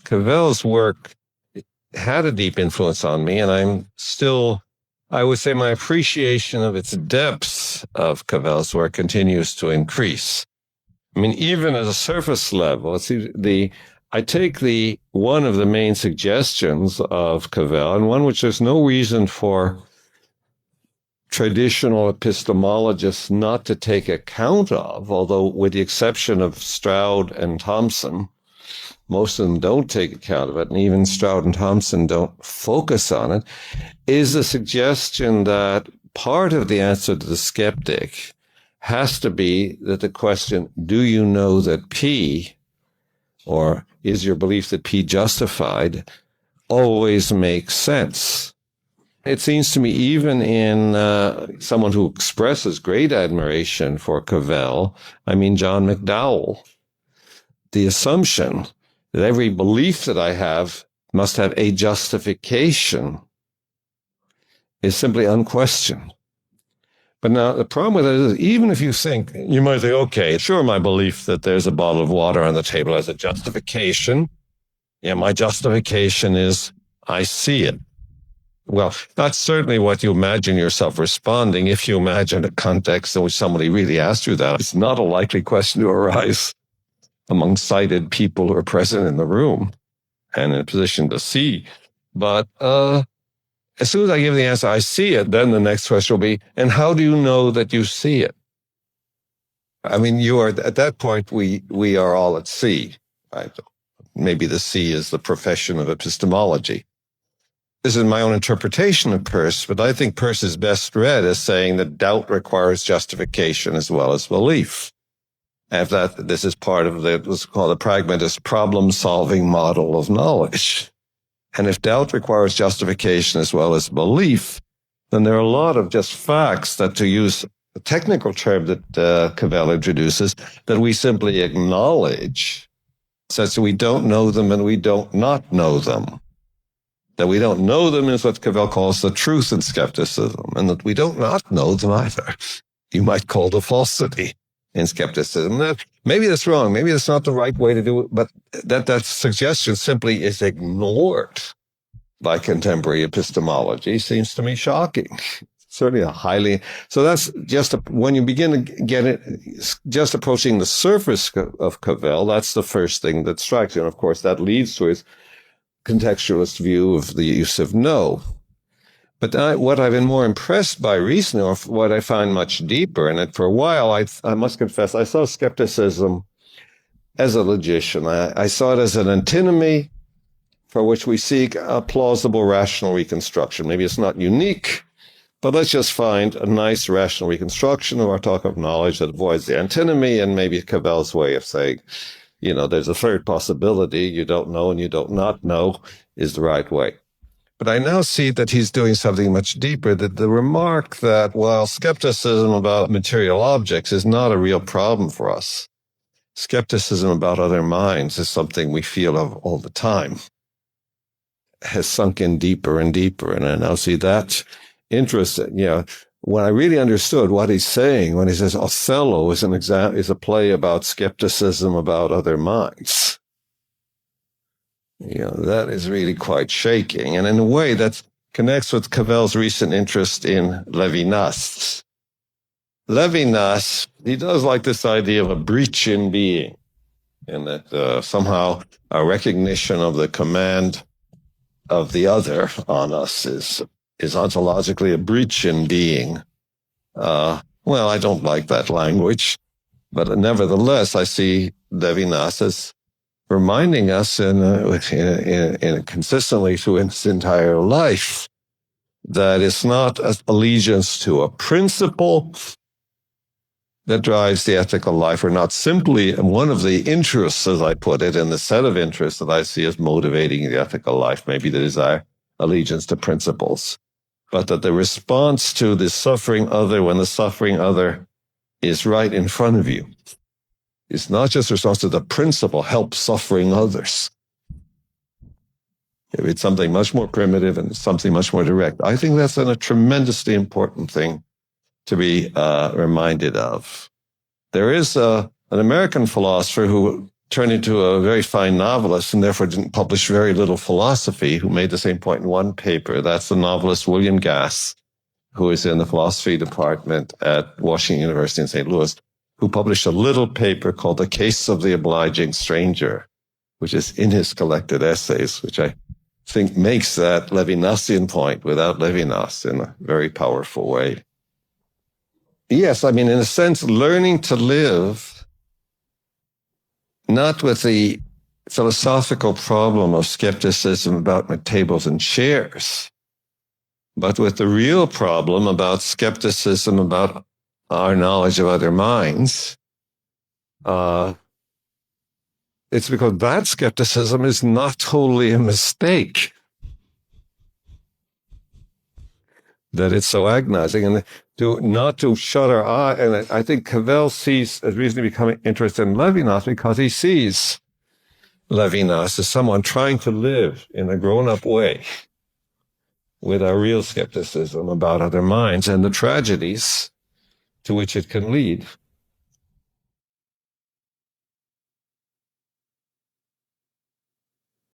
Cavell's work had a deep influence on me, and I would say my appreciation of its depths of Cavell's work continues to increase. I mean, even at a surface level, I take one of the main suggestions of Cavell, and one which there's no reason for traditional epistemologists not to take account of, although with the exception of Stroud and Thompson, most of them don't take account of it, and even Stroud and Thompson don't focus on it, is the suggestion that part of the answer to the skeptic has to be that the question, do you know that P, or is your belief that P justified, always makes sense? It seems to me, even in someone who expresses great admiration for Cavell, I mean John McDowell, the assumption that every belief that I have must have a justification is simply unquestioned. But now the problem with it is, even if you think, you might say, okay, sure, my belief that there's a bottle of water on the table has a justification. Yeah, my justification is I see it. Well, that's certainly what you imagine yourself responding. If you imagine a context in which somebody really asked you that, it's not a likely question to arise among sighted people who are present in the room and in a position to see. But as soon as I give the answer, I see it, then the next question will be, and how do you know that you see it? I mean, at that point, we are all at sea, right? Maybe the sea is the profession of epistemology. This is my own interpretation of Peirce, but I think Peirce is best read as saying that doubt requires justification as well as belief. And this is part of what's called the pragmatist problem-solving model of knowledge. And if doubt requires justification as well as belief, then there are a lot of just facts that, to use a technical term that Cavell introduces, that we simply acknowledge, such that we don't know them and we don't not know them. That we don't know them is what Cavell calls the truth in skepticism, and that we don't not know them either. You might call the falsity in skepticism. Maybe that's wrong. Maybe that's not the right way to do it, but that suggestion simply is ignored by contemporary epistemology. Seems to me shocking. Certainly so that's when you begin to get it, just approaching the surface of Cavell, that's the first thing that strikes you. And of course, that leads to his contextualist view of the use of no. But what I've been more impressed by recently, or what I find much deeper in it, for a while, I must confess, I saw skepticism as a logician. I saw it as an antinomy for which we seek a plausible rational reconstruction. Maybe it's not unique, but let's just find a nice rational reconstruction of our talk of knowledge that avoids the antinomy, and maybe Cavell's way of saying, there's a third possibility, you don't know and you don't not know, is the right way. But I now see that he's doing something much deeper, that the remark that while skepticism about material objects is not a real problem for us, skepticism about other minds is something we feel of all the time, has sunk in deeper and deeper. And I now see that interesting. When I really understood what he's saying, when he says Othello is a play about skepticism about other minds, that is really quite shaking. And in a way, that connects with Cavell's recent interest in Levinas. Levinas, he does like this idea of a breach in being, and that somehow a recognition of the command of the other on us is ontologically a breach in being. Well, I don't like that language, but nevertheless, I see Levinas as reminding us in consistently through its entire life that it's not an allegiance to a principle that drives the ethical life, or not simply one of the interests, as I put it, in the set of interests that I see as motivating the ethical life, maybe the desire, allegiance to principles, but that the response to the suffering other, when the suffering other is right in front of you, it's not just a response to the principle, help suffering others. It's something much more primitive and something much more direct. I think that's a tremendously important thing to be reminded of. There is an American philosopher who turned into a very fine novelist and therefore didn't publish very little philosophy, who made the same point in one paper. That's the novelist William Gass, who is in the philosophy department at Washington University in St. Louis, who published a little paper called The Case of the Obliging Stranger, which is in his collected essays, which I think makes that Levinasian point without Levinas in a very powerful way. Yes, I mean, in a sense, learning to live not with the philosophical problem of skepticism about tables and chairs, but with the real problem about skepticism about our knowledge of other minds. It's because that skepticism is not totally a mistake, that it's so agonizing, and not to shut our eye. And I think Cavell sees a reason to become interested in Levinas because he sees Levinas as someone trying to live in a grown-up way with our real skepticism about other minds and the tragedies to which it can lead.